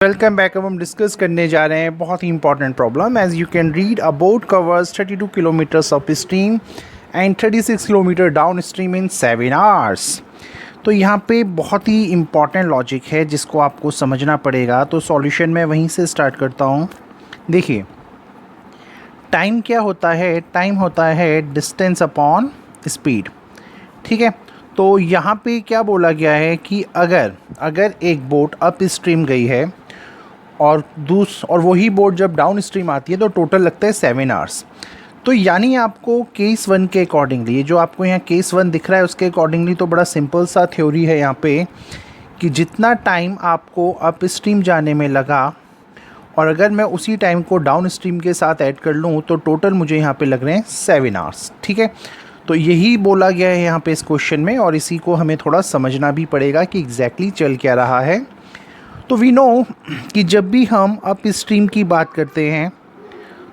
Welcome back. अब हम discuss करने जा रहे हैं बहुत ही important problem. As you can read, a boat covers 32 kilometres up stream and 36 kilometre down stream in 7 hours. तो यहाँ पे बहुत ही इंपॉर्टेंट लॉजिक है जिसको आपको समझना पड़ेगा। तो सॉल्यूशन मैं वहीं से स्टार्ट करता हूँ। देखिए, टाइम क्या होता है? टाइम होता है डिस्टेंस अपॉन स्पीड। ठीक है, तो यहाँ पे क्या बोला गया है कि अगर एक बोट अप स्ट्रीम गई है और वही बोट जब डाउन स्ट्रीम आती है तो टोटल लगता है 7 आवर्स। तो यानी आपको केस 1 के अकॉर्डिंगली, ये जो आपको यहाँ केस 1 दिख रहा है उसके अकॉर्डिंगली, तो बड़ा सिंपल सा थ्योरी है यहाँ पे कि जितना टाइम आपको अप स्ट्रीम जाने में लगा और अगर मैं उसी टाइम को डाउन स्ट्रीम के साथ ऐड कर लूँ तो टोटल मुझे यहाँ पे लग रहे हैं 7 आवर्स। ठीक है, तो यही बोला गया है यहाँ पे इस क्वेश्चन में, और इसी को हमें थोड़ा समझना भी पड़ेगा कि एग्जैक्टली चल क्या रहा है। तो वी नो कि जब भी हम अप स्ट्रीम की बात करते हैं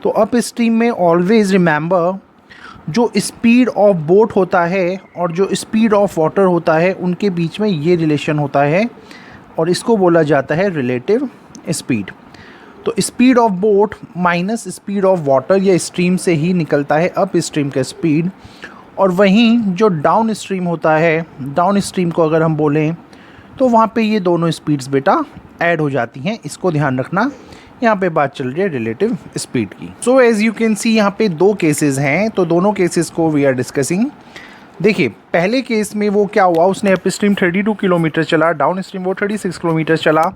तो अप स्ट्रीम में ऑलवेज़ रिमेंबर जो स्पीड ऑफ बोट होता है और जो स्पीड ऑफ वाटर होता है उनके बीच में ये रिलेशन होता है और इसको बोला जाता है रिलेटिव स्पीड। तो speed of boat minus speed of water या स्ट्रीम से ही निकलता है अप स्ट्रीम का स्पीड, और वहीं जो डाउन स्ट्रीम होता है, डाउन स्ट्रीम को अगर हम बोलें तो वहाँ पे ये दोनों स्पीड्स बेटा ऐड हो जाती हैं। इसको ध्यान रखना, यहाँ पे बात चल रही है रिलेटिव स्पीड की। So as you can see यहाँ पे दो केसेस हैं, तो दोनों केसेस को वी आर डिस्कसिंग। देखिए, पहले केस में वो क्या हुआ, उसने अप स्ट्रीम 32 किलोमीटर चला, डाउन स्ट्रीम वो 36 किलोमीटर चला।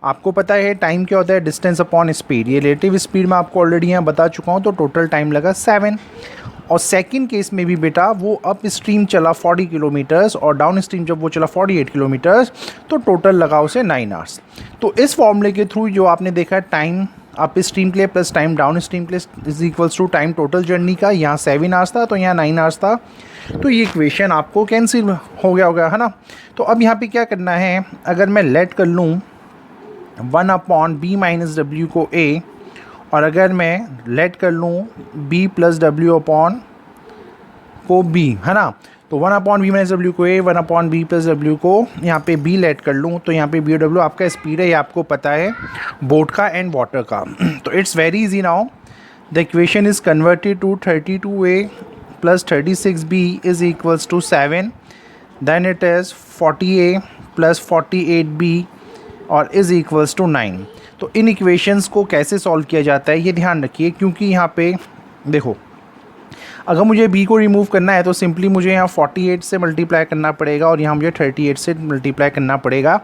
आपको पता है टाइम क्या होता है? Distance upon speed. ये रिलेटिव स्पीड मैं आपको ऑलरेडी यहाँ बता चुका हूँ, तो टोटल टाइम लगा 7। और सेकंड केस में भी बेटा वो अप स्ट्रीम चला 40 किलोमीटर्स और डाउन स्ट्रीम जब वो चला 48 किलोमीटर्स, तो टोटल लगा उसे 9 आवर्स। तो इस फॉर्मूले के थ्रू जो आपने देखा टाइम अप स्ट्रीम के लिए प्लस टाइम डाउन स्ट्रीम के लिए is equals to time total journey का, यहाँ 7 आवर्स था तो यहाँ 9 आवर्स था। तो ये इक्वेशन आपको कैंसिल हो गया होगा, है ना। तो अब यहाँ पे क्या करना है, अगर मैं लेट कर लूँ 1 अपॉन बी माइनस डब्ल्यू को ए, और अगर मैं लेट कर लूँ b प्लस डब्ल्यू अपॉन को b, है ना, तो 1 अपॉन बी माइनस डब्ल्यू को a, 1 upon B plus W को यहाँ पे b लेट कर लूँ, तो यहाँ पे b और w आपका स्पीड है, ये आपको पता है बोट का एंड वाटर का। तो it's very easy now, the equation is converted to 32a plus 36b is equals to 7, then it is 40a plus 48b और इज़ इक्वल्स टू 9। तो इन इक्वेशंस को कैसे सॉल्व किया जाता है ये ध्यान रखिए, क्योंकि यहाँ पे देखो, अगर मुझे b को रिमूव करना है तो सिंपली मुझे यहाँ 48 से मल्टीप्लाई करना पड़ेगा और यहाँ मुझे 38 से मल्टीप्लाई करना पड़ेगा,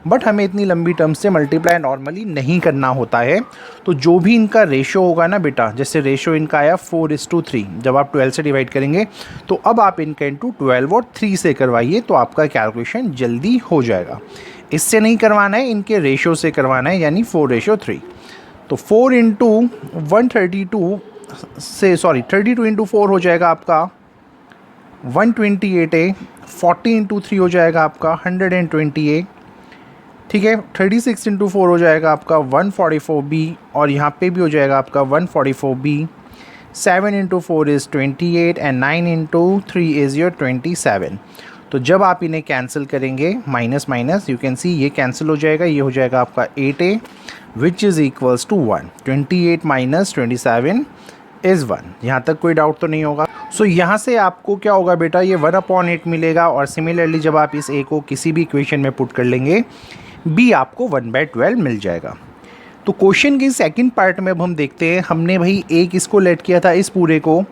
बट हमें इतनी लंबी टर्म से मल्टीप्लाई नॉर्मली नहीं करना होता है। तो जो भी इनका रेशो होगा ना बेटा, जैसे रेशो इनका आया 4:3, जब आप 12 से डिवाइड करेंगे तो अब आप इनका इंटू 12 और 3 से करवाइए तो आपका कैलकुलेशन जल्दी हो जाएगा। इससे नहीं करवाना है, इनके रेशो से करवाना है, यानी 4:3। तो 4 इंटू 132 से 32 इंटू 4 हो जाएगा आपका 128a, 40 इंटू 3 हो जाएगा आपका 120a, ठीक है, 36 इंटू 4 हो जाएगा आपका 144b, और यहाँ पे भी हो जाएगा आपका 144b, 7 into 4 is 28 and 9 into 3 is your 27। तो जब आप इन्हें कैंसिल करेंगे minus minus, you can see ये कैंसिल हो जाएगा, ये हो जाएगा आपका 8a which is equals to 1। 28 minus 27 is 1। यहाँ तक कोई डाउट तो नहीं होगा। सो यहाँ से आपको क्या होगा बेटा, ये 1/8 मिलेगा, और सिमिलरली जब आप इस a को किसी भी इक्वेशन में पुट कर लेंगे b आपको 1/12 मिल जाएगा। तो क्वेश्चन के सेकंड पार्ट में अब हम देखते हैं, हमने भाई a किसको लेट किया था, इस पूरे को,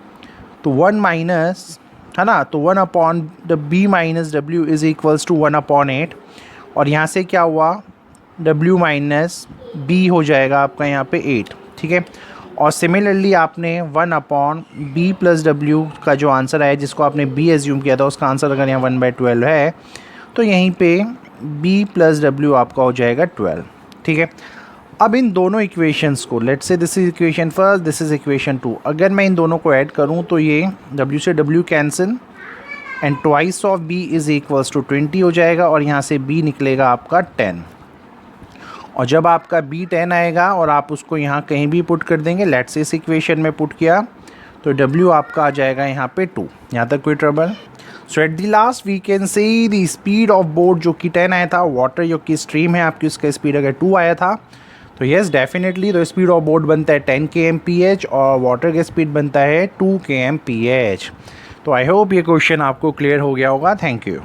तो 1 माइनस, है ना, तो 1 upon the b minus W is equals to 1/8, और यहाँ से क्या हुआ w माइनस b हो जाएगा आपका यहाँ पे 8, ठीक है। और सिमिलरली आपने 1 अपॉन b प्लस डब्ल्यू का जो आंसर आया, जिसको आपने b एज्यूम किया था, उसका आंसर अगर यहाँ 1/12 है तो यहीं पे b प्लस डब्ल्यू आपका हो जाएगा 12, ठीक है। अब इन दोनों इक्वेशंस को, let's say this is equation first, this is equation 2, अगर मैं इन दोनों को ऐड करूं तो ये w से w cancel and twice of b is equals to 20 हो जाएगा, और यहाँ से b निकलेगा आपका 10। और जब आपका b 10 आएगा और आप उसको यहाँ कहीं भी पुट कर देंगे, लेट्स से इस इक्वेशन में पुट किया, तो w आपका आ जाएगा यहाँ पे 2। यहाँ तक कोई trouble? So at the last we can see the speed of boat जो कि 10 आया था, वाटर जो कि स्ट्रीम है आपकी उसका स्पीड अगर 2 आया था तो येस डेफिनेटली तो स्पीड ऑफ बोट बनता है 10 kmph और वाटर का स्पीड बनता है 2 kmph। तो आई होप ये क्वेश्चन आपको क्लियर हो गया होगा। Thank you.